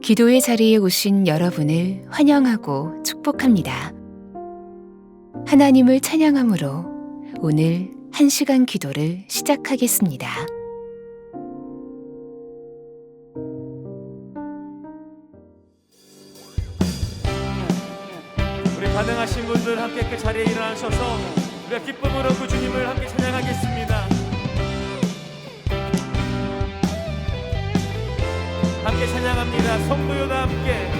기도의 자리에 오신 여러분을 환영하고 축복합니다. 하나님을 찬양함으로 오늘 1시간 기도를 시작하겠습니다. 우리 가능하신 분들 함께 그 자리에 일어나셔서 우리가 기쁨으로 그 주님을 함께 찬양하겠습니다. 함께 찬양합니다. 성도여다 함께,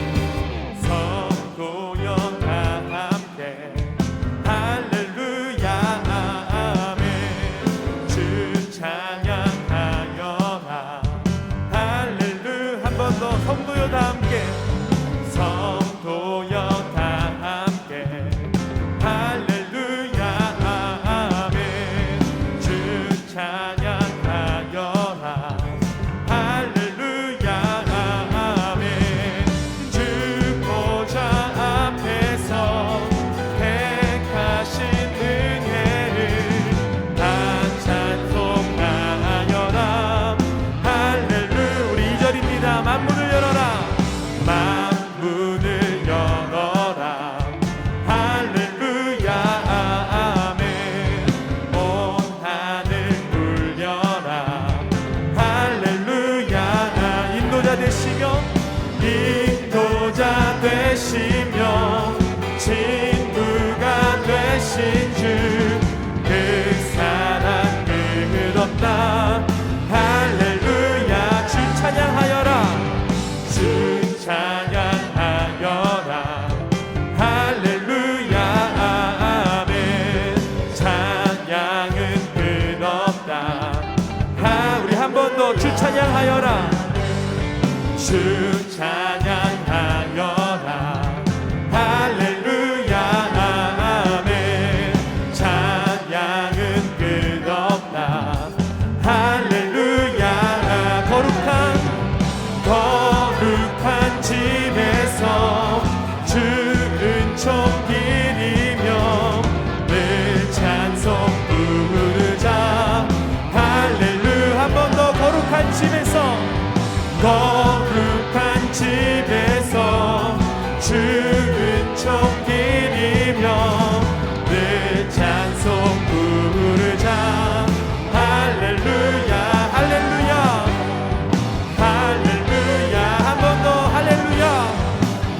성도여다 함께 할렐루야 아멘. 주 찬양하여라 할렐루야. 한 번 더 성도여다 함께, 성도여다 함께 할렐루야 아멘. 주 찬양하여라 할렐루야 아멘. 주 보좌 앞에서 택하신 은혜를 다 찬송하여라 할렐루야. 우리 2절입니다. 만문을 열어라 만문을 열어라 할렐루야 아멘. 온 하늘 울려라 할렐루야. 인도자 되시며 친구가 되신 주, 그 사랑 끝없다 할렐루야. 주 찬양하여라 주 찬양하여라 할렐루야 아멘. 찬양은 끝없다. 우리 한 번 더 주 찬양하여라 주 찬양하여라 할렐루야 아멘. 찬양은 끝없다 할렐루야. 거룩한 집에서 주 은총 기리며 늘 찬송 부르자 할렐루야. 한 번 더 거룩한 집에서 주 은총 기리며 늘 찬송 부르자 할렐루야 할렐루야 할렐루야. 한 번 더 할렐루야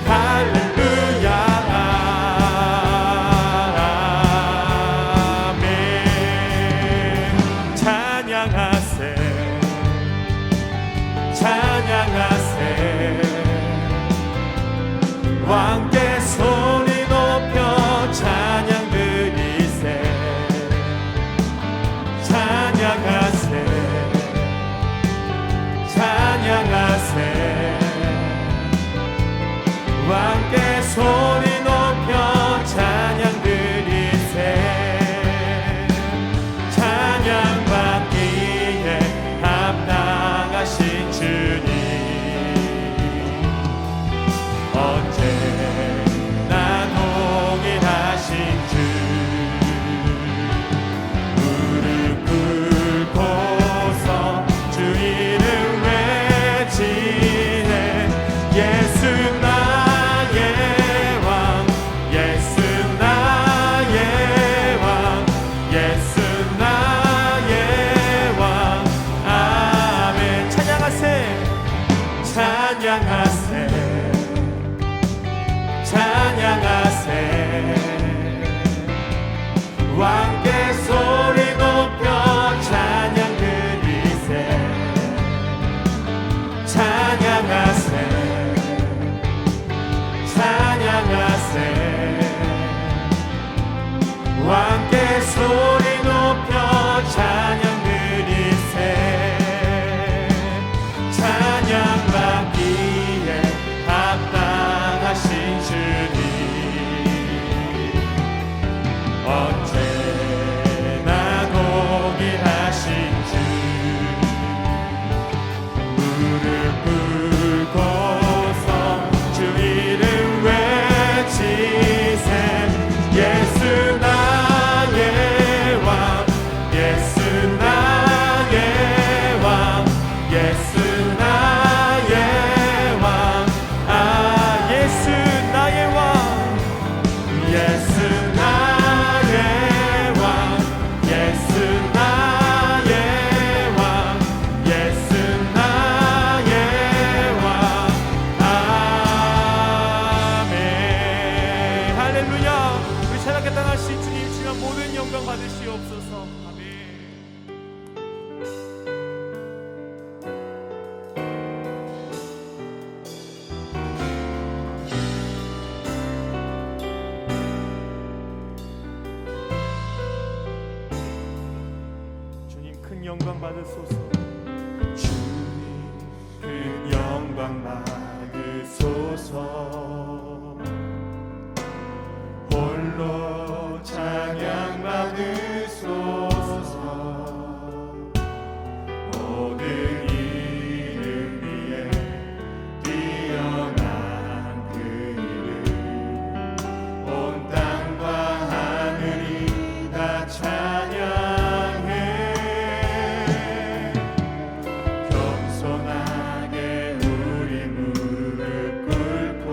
할렐루야 아멘. 찬양하세 찬양하세 왕께 소리 높여 찬양 드리세 찬양하세 찬양하세 왕께 소리 높여 찬양 드리세 찬양받기에 합당하신 주님 언제나 동일하신 주 무릎 꿇고서 주 이름 외치네 예수 나의 왕 예수 나의 왕 예수 나의 왕 아멘. 찬양하세 찬양하세 찬양하세 왕께 소리 높여 찬양 드리세 찬양하세 찬양하세 왕께 소리 높여 찬양 드리세 찬양받기에 합당하신 주님 언제나 동일하신 주 무릎 꿇고서 주 이름 외치세 예수 나의 전능하신 주님 지금 모든 영광 받으시옵소서. 아멘. 주님 큰 영광 받으소서. 주님 큰 영광 받으소서. 홀로 찬양 받으소서. 모든 이름 위에 뛰어난 그 이름, 온 땅과 하늘이 다 찬양해. 겸손하게 우리 무릎 꿇고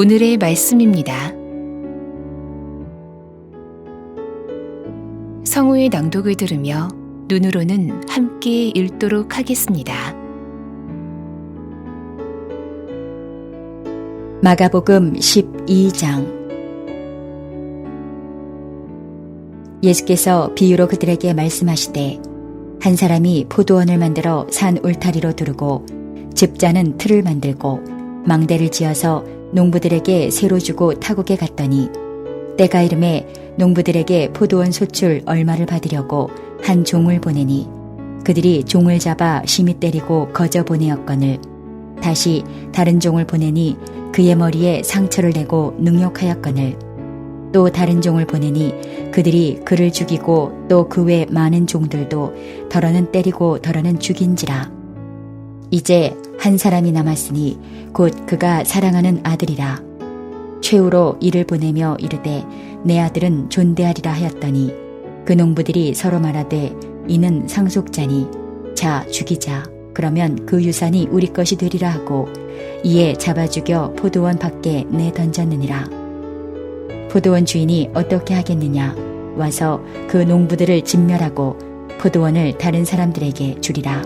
오늘의 말씀입니다. 성우의 낭독을 들으며 눈으로는 함께 읽도록 하겠습니다. 마가복음 12장. 예수께서 비유로 그들에게 말씀하시되 한 사람이 포도원을 만들어 산 울타리로 두르고 집자는 틀을 만들고 망대를 지어서 농부들에게 새로 주고 타국에 갔더니 때가 이름에 농부들에게 포도원 소출 얼마를 받으려고 한 종을 보내니 그들이 종을 잡아 심히 때리고 거저 보내었거늘 다시 다른 종을 보내니 그의 머리에 상처를 내고 능욕하였거늘 또 다른 종을 보내니 그들이 그를 죽이고 또 그 외 많은 종들도 더러는 때리고 더러는 죽인지라. 이제 한 사람이 남았으니 곧 그가 사랑하는 아들이라. 최후로 이를 보내며 이르되 내 아들은 존대하리라 하였더니 그 농부들이 서로 말하되 이는 상속자니 자 죽이자. 그러면 그 유산이 우리 것이 되리라 하고 이에 잡아 죽여 포도원 밖에 내던졌느니라. 포도원 주인이 어떻게 하겠느냐? 와서 그 농부들을 진멸하고 포도원을 다른 사람들에게 주리라.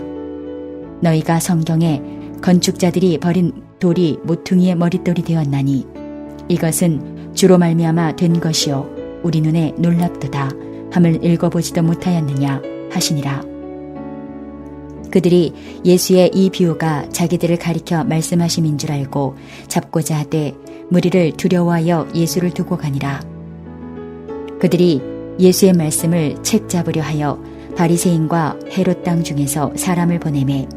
너희가 성경에 건축자들이 버린 돌이 모퉁이의 머릿돌이 되었나니 이것은 주로 말미암아 된 것이요 우리 눈에 놀랍도다 함을 읽어보지도 못하였느냐 하시니라. 그들이 예수의 이 비유가 자기들을 가리켜 말씀하심인 줄 알고 잡고자 하되 무리를 두려워하여 예수를 두고 가니라. 그들이 예수의 말씀을 책 잡으려 하여 바리새인과 헤롯 땅 중에서 사람을 보내매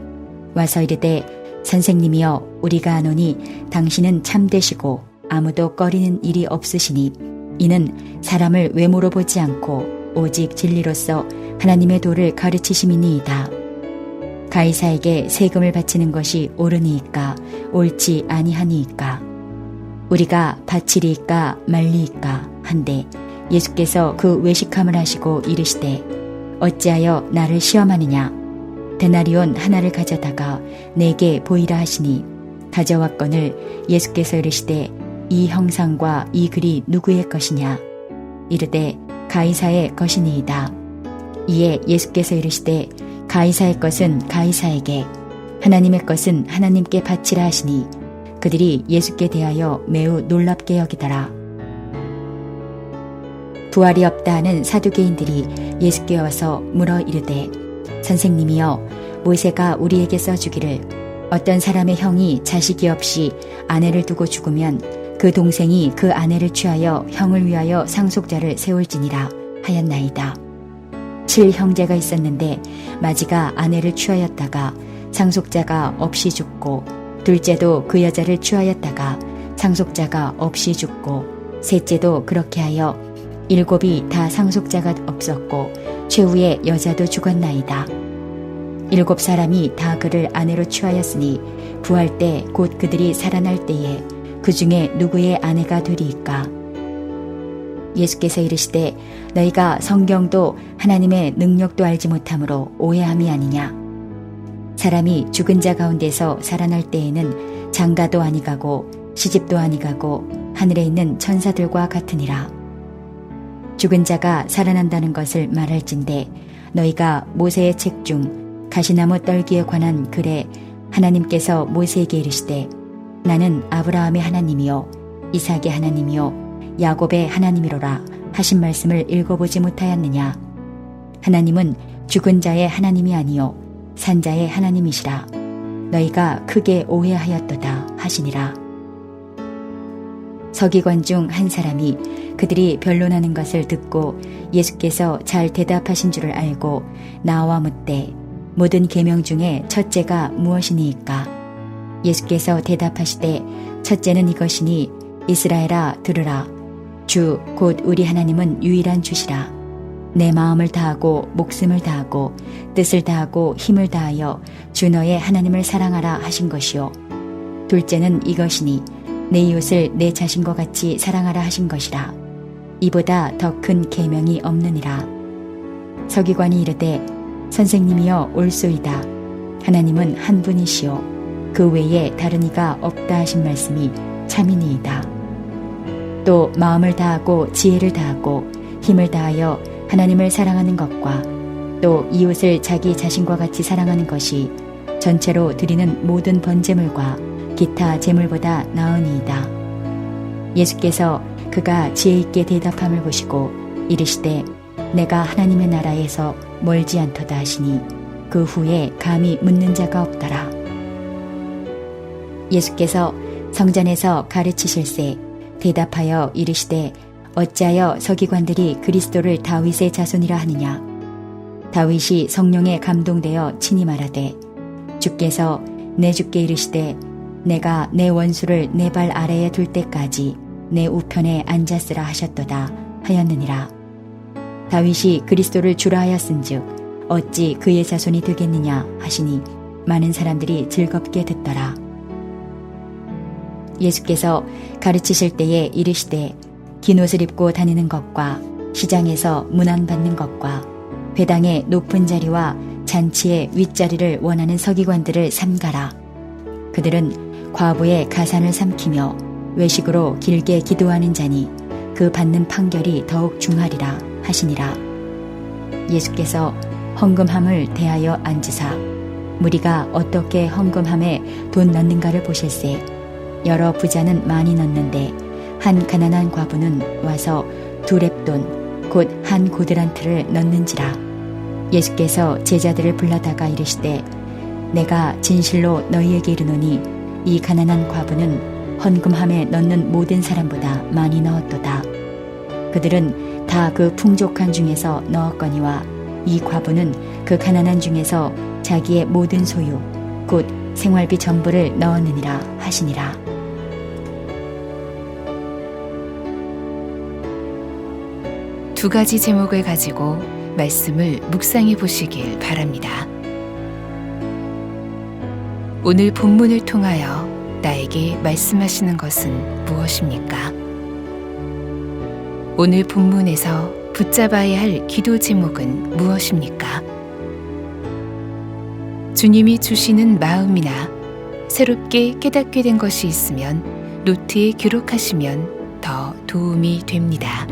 와서 이르되 선생님이여 우리가 아노니 당신은 참되시고 아무도 꺼리는 일이 없으시니 이는 사람을 외모로 보지 않고 오직 진리로서 하나님의 도를 가르치심이니이다. 가이사에게 세금을 바치는 것이 옳으니이까 옳지 아니하니이까 우리가 바치리이까 말리이까 한데 예수께서 그 외식함을 하시고 이르시되 어찌하여 나를 시험하느냐 데나리온 하나를 가져다가 내게 보이라 하시니 가져왔거늘 예수께서 이르시되 이 형상과 이 글이 누구의 것이냐 이르되 가이사의 것이니이다. 이에 예수께서 이르시되 가이사의 것은 가이사에게 하나님의 것은 하나님께 바치라 하시니 그들이 예수께 대하여 매우 놀랍게 여기더라. 부활이 없다 하는 사두개인들이 예수께 와서 물어 이르되 선생님이여 모세가 우리에게 써주기를 어떤 사람의 형이 자식이 없이 아내를 두고 죽으면 그 동생이 그 아내를 취하여 형을 위하여 상속자를 세울지니라 하였나이다. 7형제가 있었는데 마지가 아내를 취하였다가 상속자가 없이 죽고 둘째도 그 여자를 취하였다가 상속자가 없이 죽고 셋째도 그렇게 하여 7이 다 상속자가 없었고 최후의 여자도 죽었나이다. 7사람이 다 그를 아내로 취하였으니 부활 때 곧 그들이 살아날 때에 그 중에 누구의 아내가 되리이까? 예수께서 이르시되 너희가 성경도 하나님의 능력도 알지 못함으로 오해함이 아니냐. 사람이 죽은 자 가운데서 살아날 때에는 장가도 아니가고 시집도 아니가고 하늘에 있는 천사들과 같으니라. 죽은 자가 살아난다는 것을 말할진대 너희가 모세의 책 중 가시나무 떨기에 관한 글에 하나님께서 모세에게 이르시되 나는 아브라함의 하나님이요 이삭의 하나님이요 야곱의 하나님이로라 하신 말씀을 읽어보지 못하였느냐. 하나님은 죽은 자의 하나님이 아니요 산 자의 하나님이시라. 너희가 크게 오해하였도다 하시니라. 서기관 중 한 사람이 그들이 변론하는 것을 듣고 예수께서 잘 대답하신 줄을 알고 나와 묻되 모든 계명 중에 첫째가 무엇이니이까? 예수께서 대답하시되 첫째는 이것이니 이스라엘아 들으라. 주 곧 우리 하나님은 유일한 주시라. 내 마음을 다하고 목숨을 다하고 뜻을 다하고 힘을 다하여 주 너의 하나님을 사랑하라 하신 것이요. 둘째는 이것이니 내 이웃을 내 자신과 같이 사랑하라 하신 것이라. 이보다 더 큰 계명이 없느니라. 서기관이 이르되 선생님이여 옳소이다. 하나님은 한 분이시요 그 외에 다른 이가 없다 하신 말씀이 참이니이다. 또 마음을 다하고 지혜를 다하고 힘을 다하여 하나님을 사랑하는 것과 또 이웃을 자기 자신과 같이 사랑하는 것이 전체로 드리는 모든 번제물과 기타 제물보다 나으니이다. 예수께서 그가 지혜 있게 대답함을 보시고 이르시되 내가 하나님의 나라에서 멀지 않도다 하시니 그 후에 감히 묻는 자가 없더라. 예수께서 성전에서 가르치실세 대답하여 이르시되 어찌하여 서기관들이 그리스도를 다윗의 자손이라 하느냐. 다윗이 성령에 감동되어 친히 말하되 주께서 내 주께 이르시되 내가 내 원수를 내 발 아래에 둘 때까지 내 우편에 앉았으라 하셨도다 하였느니라. 다윗이 그리스도를 주라 하였은즉 어찌 그의 자손이 되겠느냐 하시니 많은 사람들이 즐겁게 듣더라. 예수께서 가르치실 때에 이르시되 긴 옷을 입고 다니는 것과 시장에서 문안받는 것과 회당의 높은 자리와 잔치의 윗자리를 원하는 서기관들을 삼가라. 그들은 과부의 가산을 삼키며 외식으로 길게 기도하는 자니 그 받는 판결이 더욱 중하리라 하시니라. 예수께서 헌금함을 대하여 앉으사 무리가 어떻게 헌금함에 돈 넣는가를 보실세. 여러 부자는 많이 넣는데 한 가난한 과부는 와서 2렙돈 곧 한 고드란트를 넣는지라. 예수께서 제자들을 불러다가 이르시되 내가 진실로 너희에게 이르노니 이 가난한 과부는 헌금함에 넣는 모든 사람보다 많이 넣었도다. 그들은 다 그 풍족한 중에서 넣었거니와 이 과부는 그 가난한 중에서 자기의 모든 소유 곧 생활비 전부를 넣었느니라 하시니라. 두 가지 제목을 가지고 말씀을 묵상해 보시길 바랍니다. 오늘 본문을 통하여 나에게 말씀하시는 것은 무엇입니까? 오늘 본문에서 붙잡아야 할 기도 제목은 무엇입니까? 주님이 주시는 마음이나 새롭게 깨닫게 된 것이 있으면 노트에 기록하시면 더 도움이 됩니다.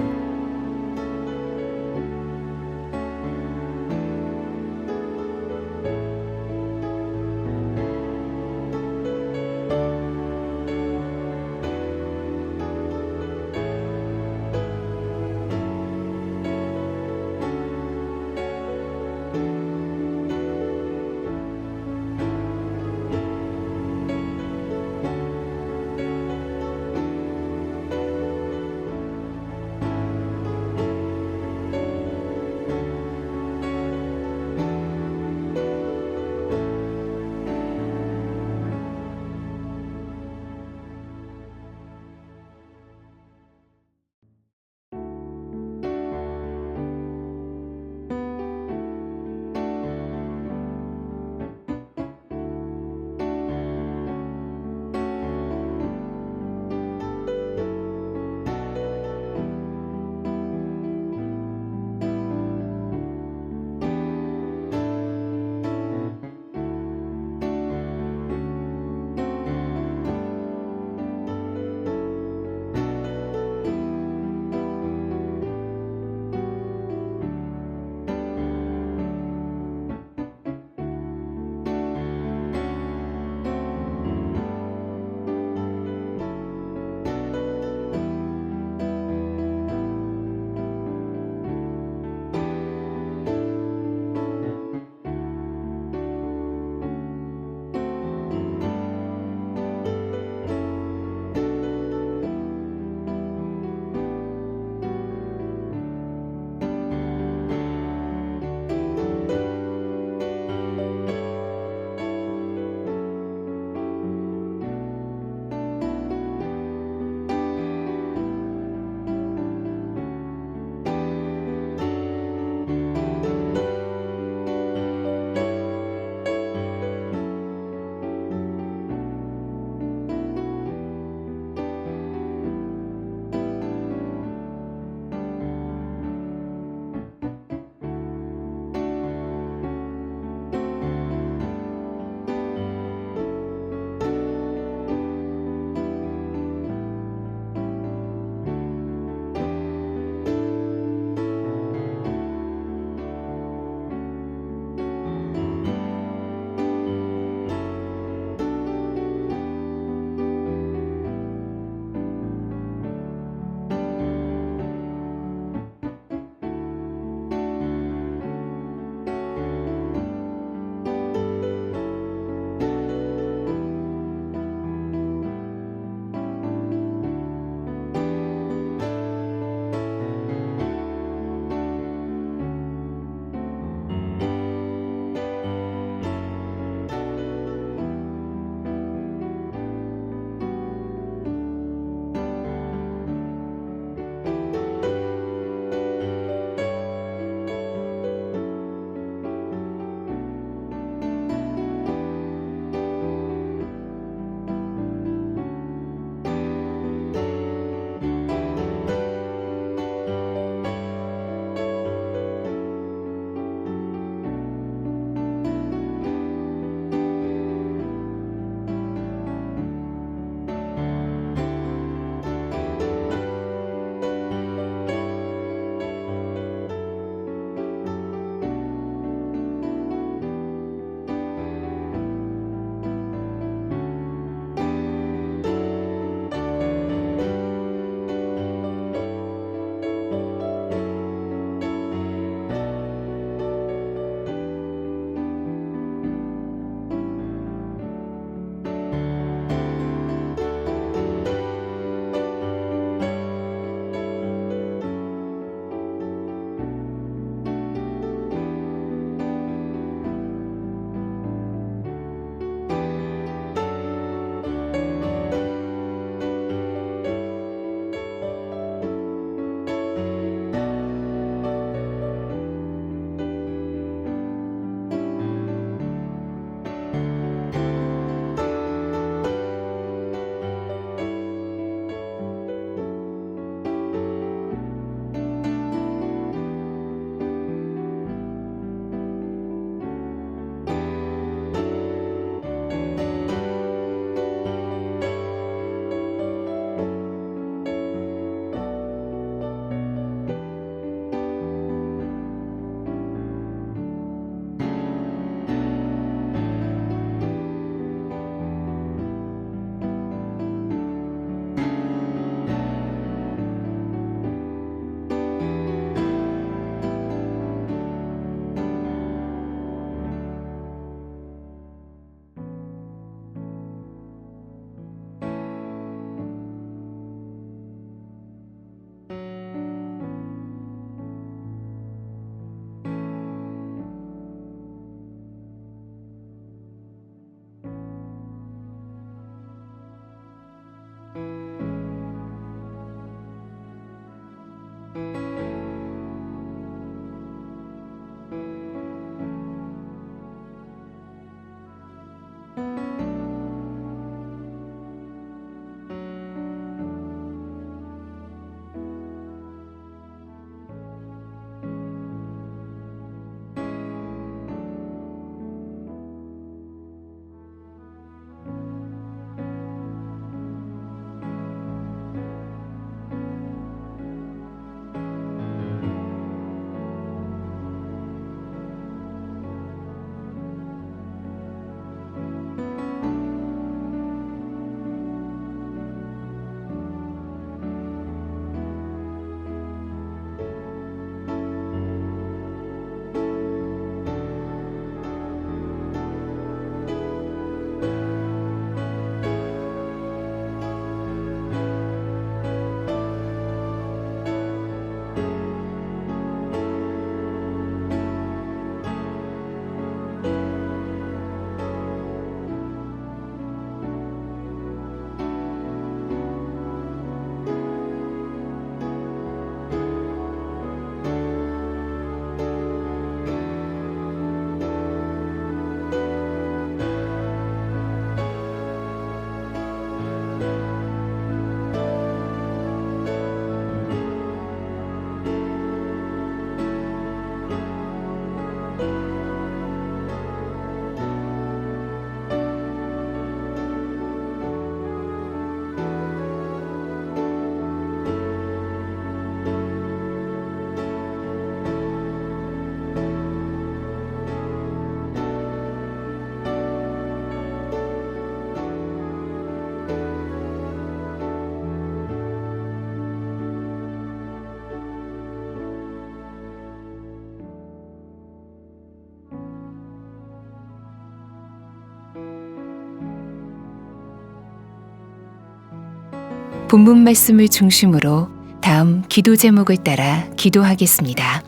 본문 말씀을 중심으로 다음 기도 제목을 따라 기도하겠습니다.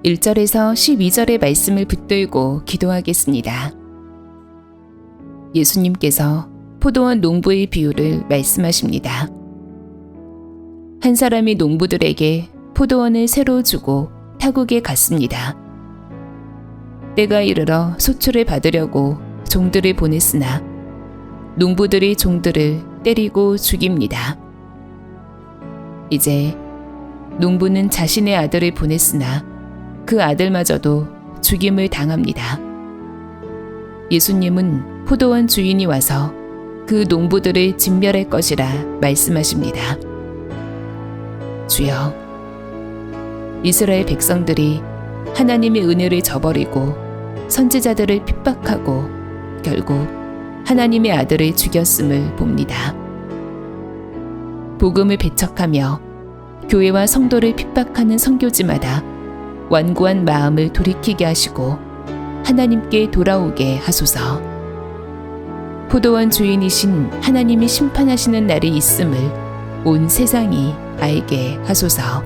1절에서 12절의 말씀을 붙들고 기도하겠습니다. 예수님께서 포도원 농부의 비유를 말씀하십니다. 한 사람이 농부들에게 포도원을 새로 주고 타국에 갔습니다. 때가 이르러 소출을 받으려고 종들을 보냈으나 농부들이 종들을 때리고 죽입니다. 이제 농부는 자신의 아들을 보냈으나 그 아들마저도 죽임을 당합니다. 예수님은 포도원 주인이 와서 그 농부들을 진멸할 것이라 말씀하십니다. 주여, 이스라엘 백성들이 하나님의 은혜를 저버리고 선지자들을 핍박하고 결국 하나님의 아들을 죽였음을 봅니다. 복음을 배척하며 교회와 성도를 핍박하는 선교지마다 완고한 마음을 돌이키게 하시고 하나님께 돌아오게 하소서. 포도원 주인이신 하나님이 심판하시는 날이 있음을 온 세상이 알게 하소서.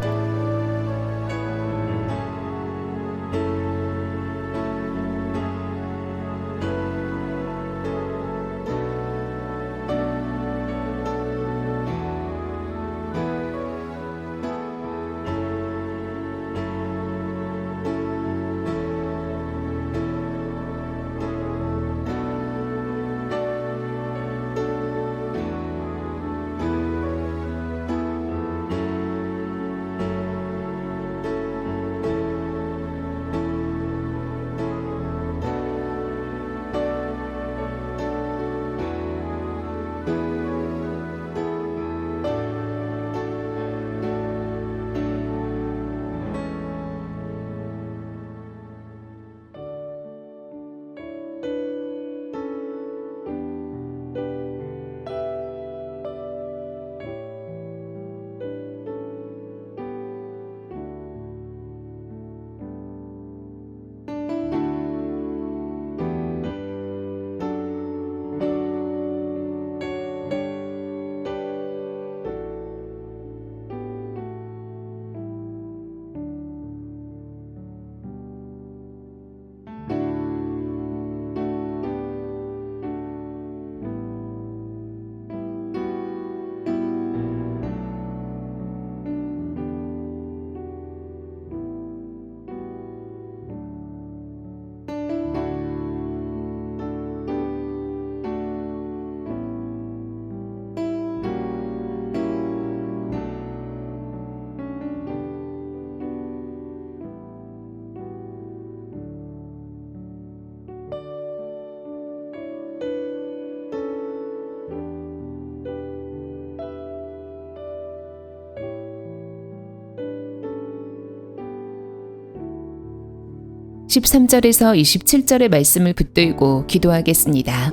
(13절에서 27절의) 말씀을 붙들고 기도하겠습니다.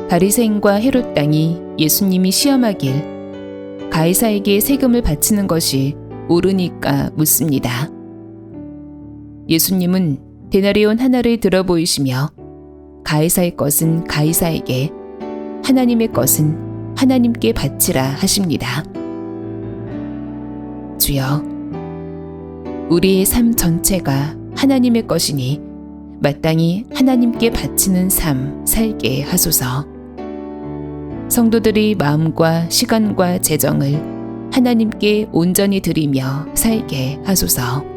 바리새인과 헤롯 당이 예수님이 시험하길 가이사에게 세금을 바치는 것이 옳으니까 묻습니다. 예수님은 데나리온 하나를 들어 보이시며 가이사의 것은 가이사에게, 하나님의 것은 하나님께 바치라 하십니다. 주여, 우리의 삶 전체가 하나님의 것이니 마땅히 하나님께 바치는 삶 살게 하소서. 성도들이 마음과 시간과 재정을 하나님께 온전히 드리며 살게 하소서.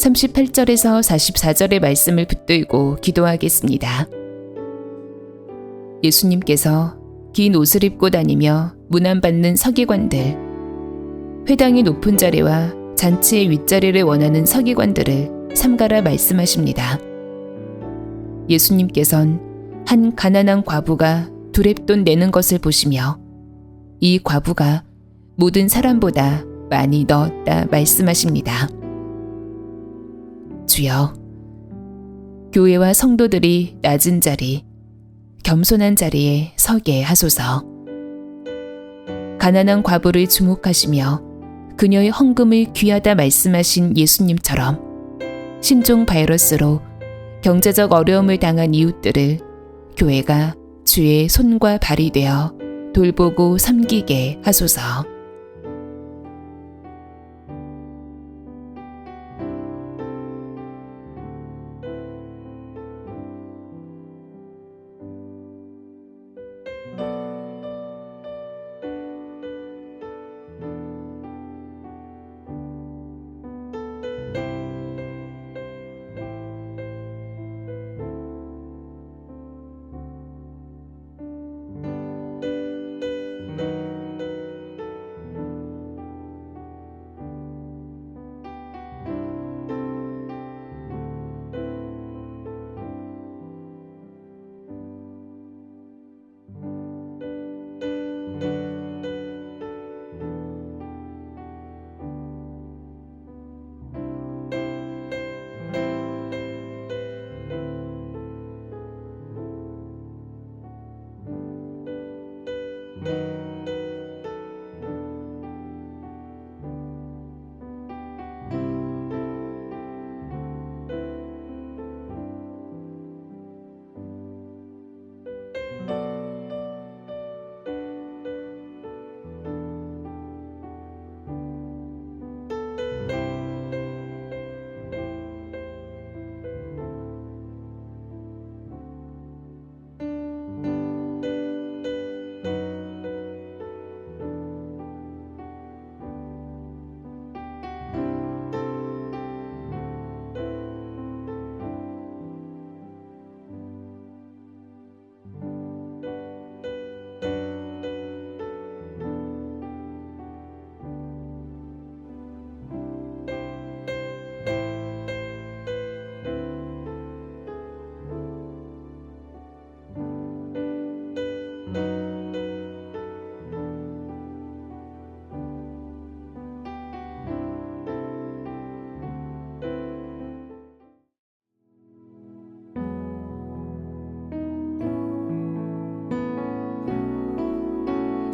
38절에서 44절의 말씀을 붙들고 기도하겠습니다. 예수님께서 긴 옷을 입고 다니며 문안받는 서기관들, 회당의 높은 자리와 잔치의 윗자리를 원하는 서기관들을 삼가라 말씀하십니다. 예수님께선 한 가난한 과부가 두렙돈 내는 것을 보시며 이 과부가 모든 사람보다 많이 넣었다 말씀하십니다. 주여, 교회와 성도들이 낮은 자리, 겸손한 자리에 서게 하소서. 가난한 과부를 주목하시며 그녀의 헌금을 귀하다 말씀하신 예수님처럼 신종 바이러스로 경제적 어려움을 당한 이웃들을 교회가 주의 손과 발이 되어 돌보고 섬기게 하소서.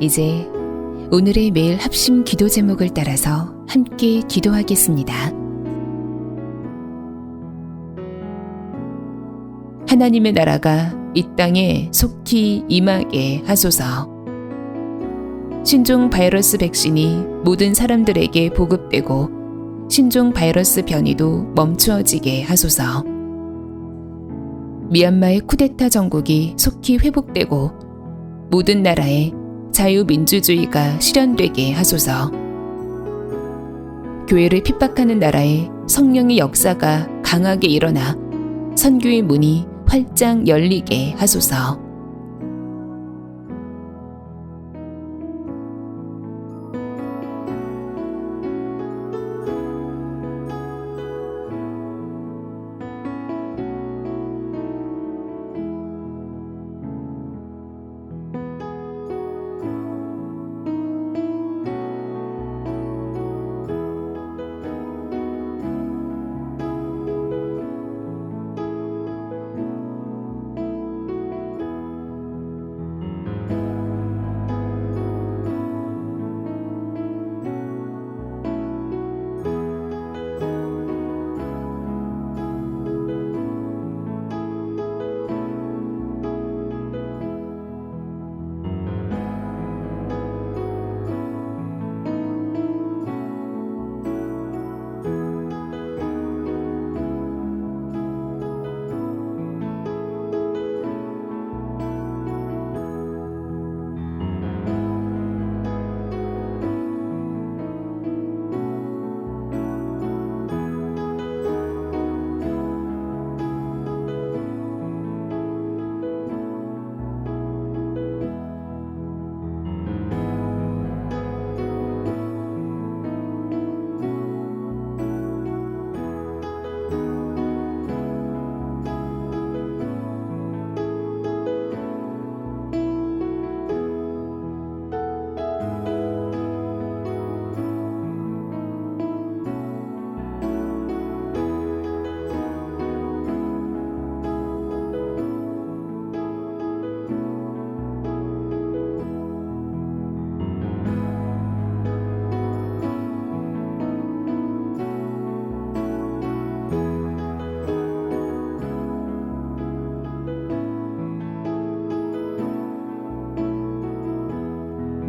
이제 오늘의 매일 합심 기도 제목을 따라서 함께 기도하겠습니다. 하나님의 나라가 이 땅에 속히 임하게 하소서. 신종 바이러스 백신이 모든 사람들에게 보급되고 신종 바이러스 변이도 멈추어지게 하소서. 미얀마의 쿠데타 정국이 속히 회복되고 모든 나라에 자유민주주의가 실현되게 하소서. 교회를 핍박하는 나라에 성령의 역사가 강하게 일어나 선교의 문이 활짝 열리게 하소서.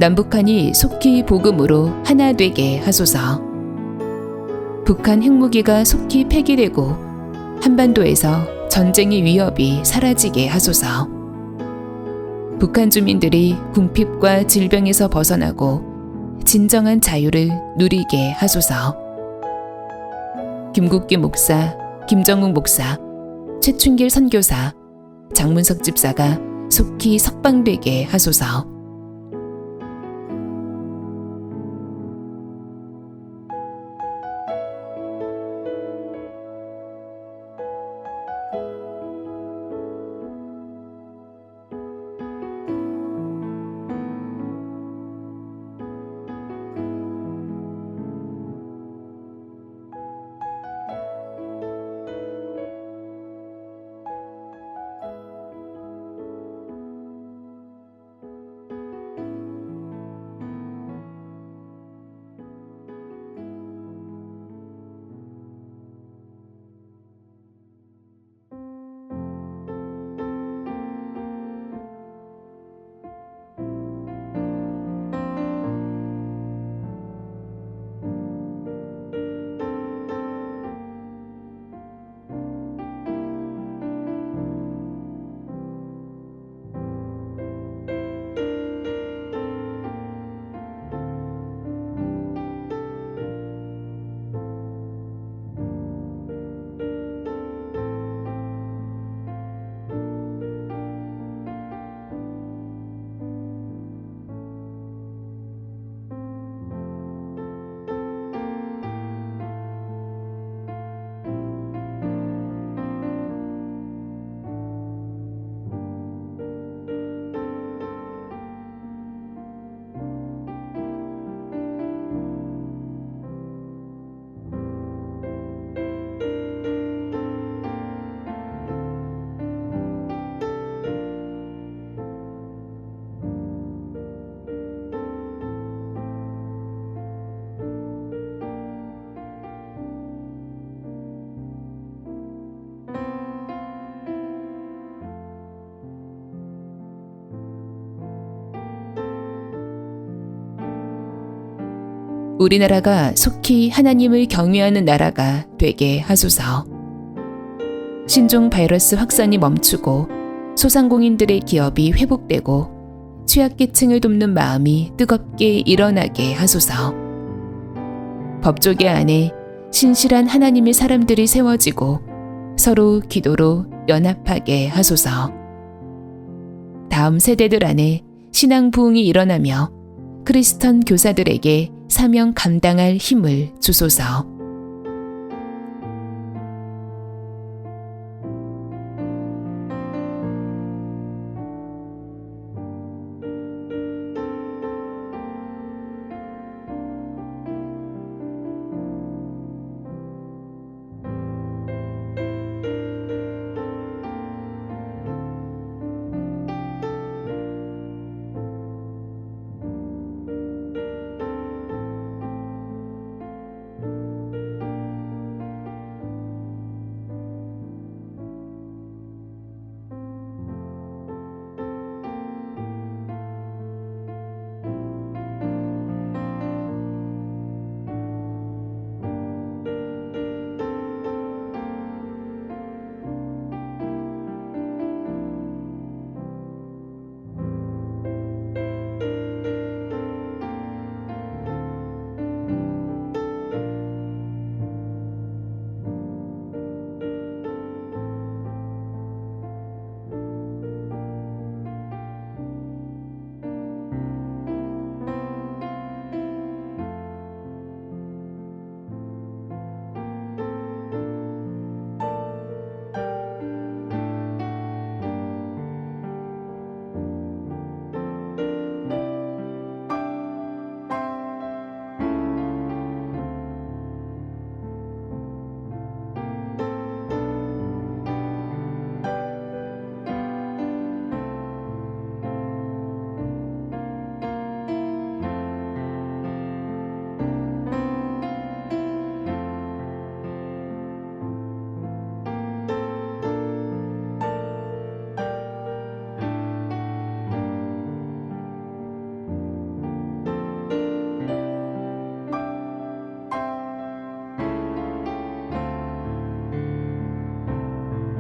남북한이 속히 복음으로 하나 되게 하소서. 북한 핵무기가 속히 폐기되고 한반도에서 전쟁의 위협이 사라지게 하소서. 북한 주민들이 궁핍과 질병에서 벗어나고 진정한 자유를 누리게 하소서. 김국기 목사, 김정욱 목사, 최춘길 선교사, 장문석 집사가 속히 석방되게 하소서. 우리나라가 속히 하나님을 경외하는 나라가 되게 하소서. 신종 바이러스 확산이 멈추고 소상공인들의 기업이 회복되고 취약계층을 돕는 마음이 뜨겁게 일어나게 하소서. 법조계 안에 신실한 하나님의 사람들이 세워지고 서로 기도로 연합하게 하소서. 다음 세대들 안에 신앙 부흥이 일어나며 크리스천 교사들에게 사명 감당할 힘을 주소서.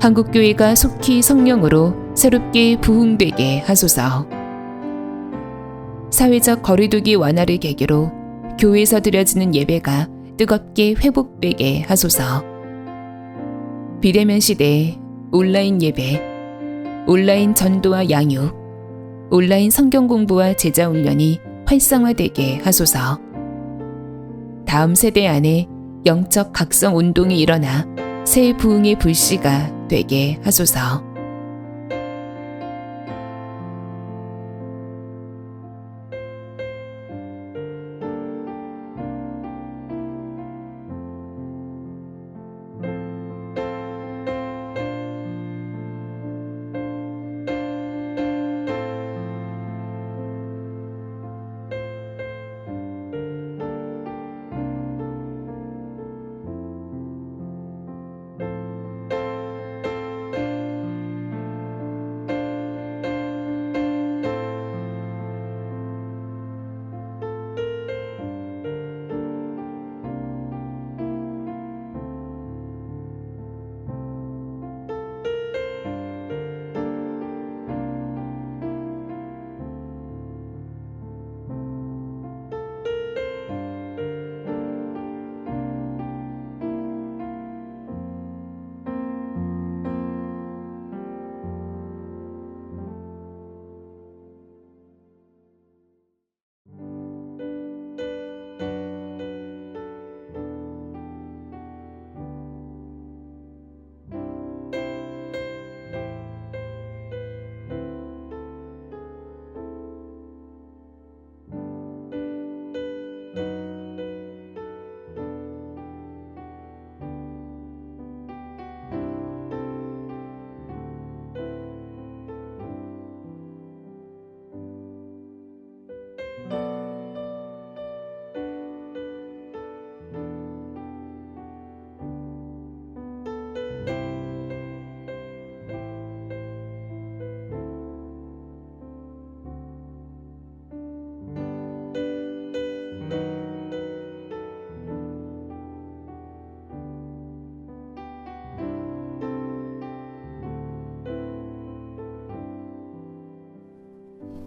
한국교회가 속히 성령으로 새롭게 부흥되게 하소서. 사회적 거리두기 완화를 계기로 교회에서 드려지는 예배가 뜨겁게 회복되게 하소서. 비대면 시대에 온라인 예배, 온라인 전도와 양육, 온라인 성경 공부와 제자 훈련이 활성화되게 하소서. 다음 세대 안에 영적 각성 운동이 일어나 새 부흥의 불씨가 되게 하소서.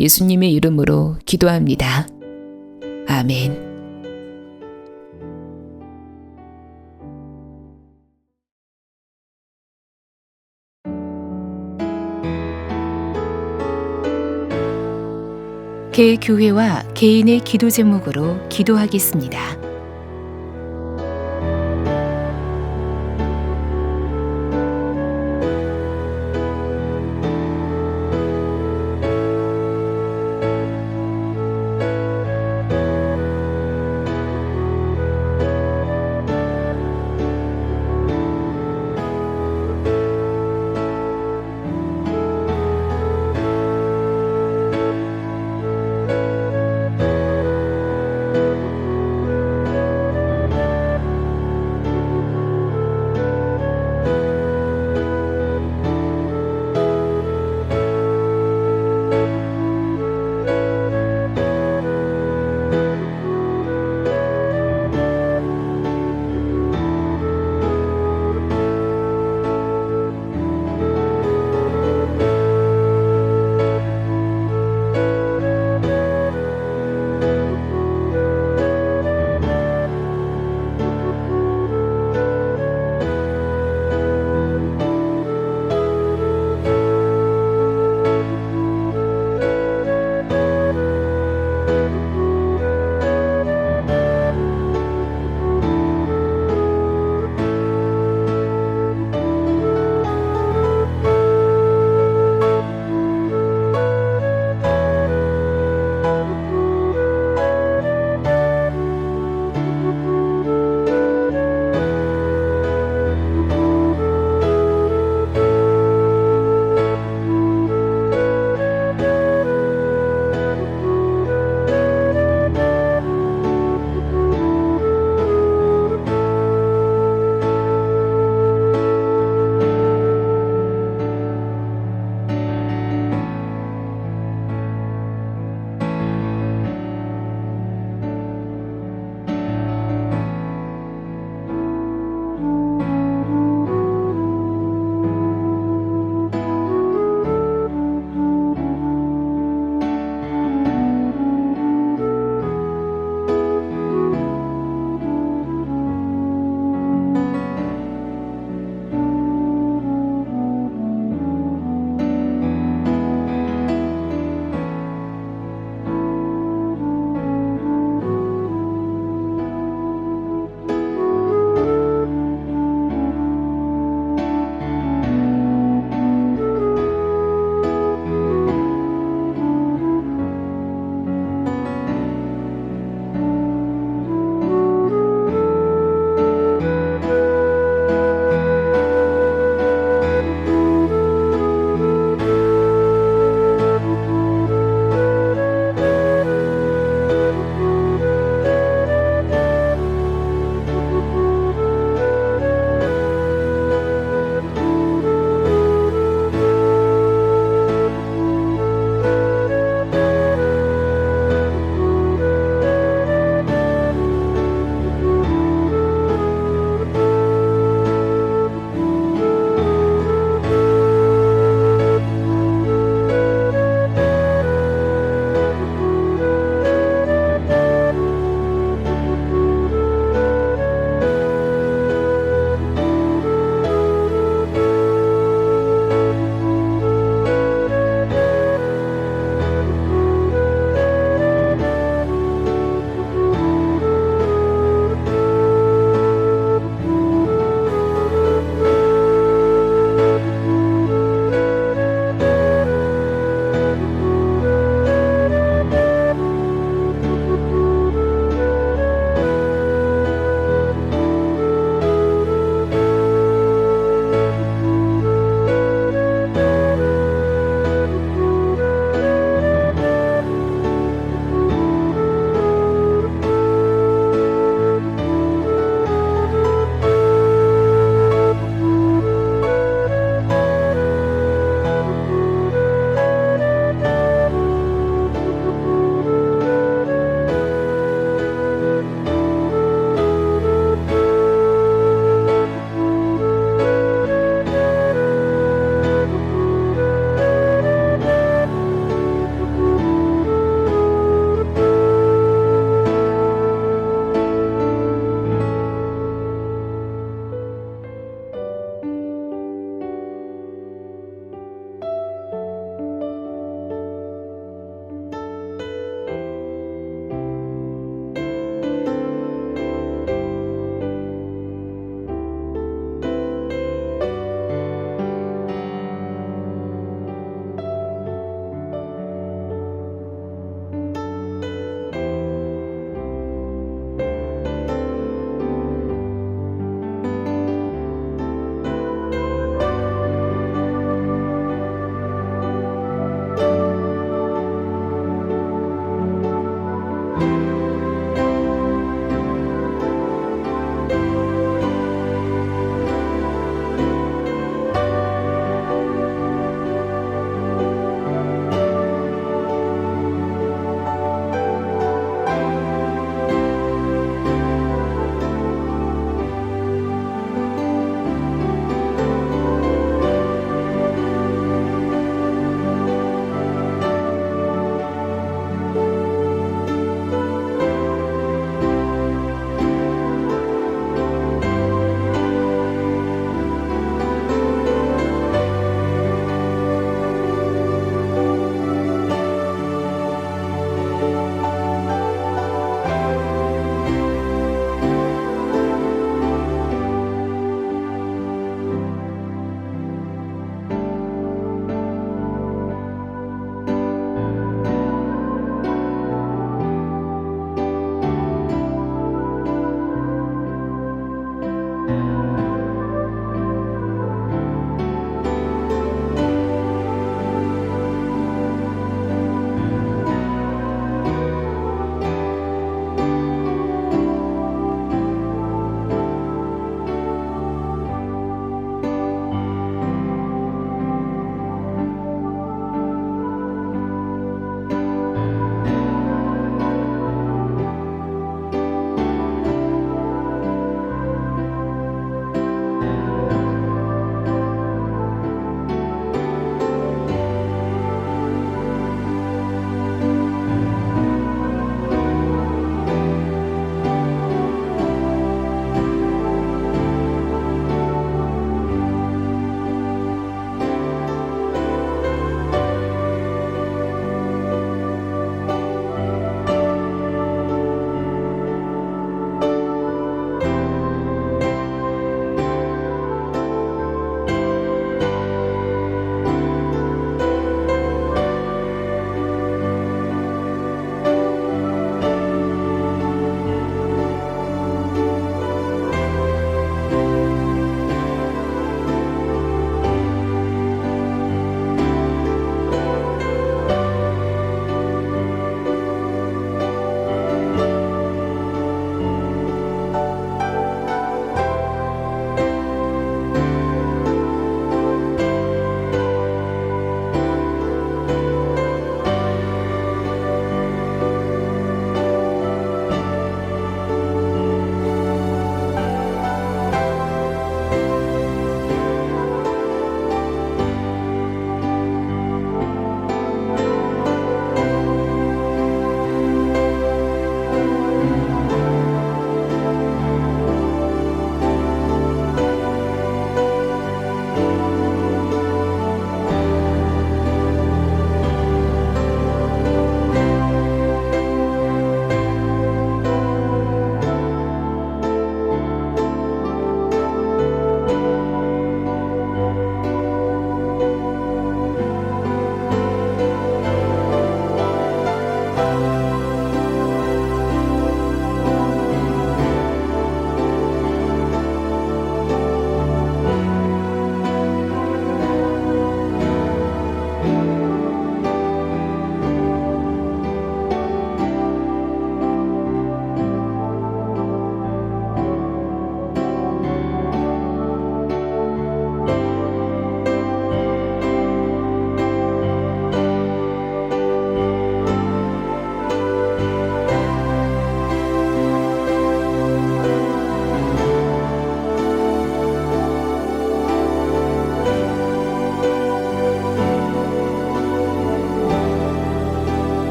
예수님의 이름으로 기도합니다. 아멘. 개교회와 개인의 기도 제목으로 기도하겠습니다.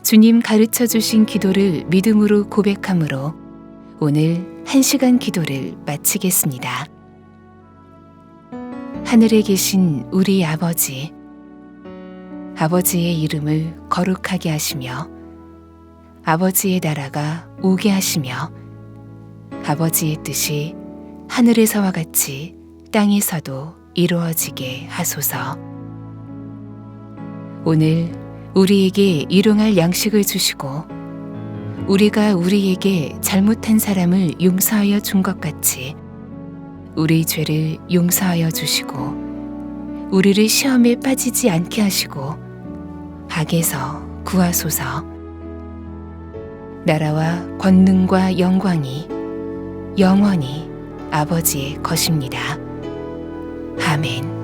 주님 가르쳐 주신 기도를 믿음으로 고백함으로 오늘 1시간 기도를 마치겠습니다. 하늘에 계신 우리 아버지, 아버지의 이름을 거룩하게 하시며 아버지의 나라가 오게 하시며 아버지의 뜻이 하늘에서와 같이 땅에서도 이루어지게 하소서. 오늘 우리에게 일용할 양식을 주시고 우리가 우리에게 잘못한 사람을 용서하여 준 것 같이 우리 죄를 용서하여 주시고 우리를 시험에 빠지지 않게 하시고 악에서 구하소서. 나라와 권능과 영광이 영원히 아버지의 것입니다. 아멘.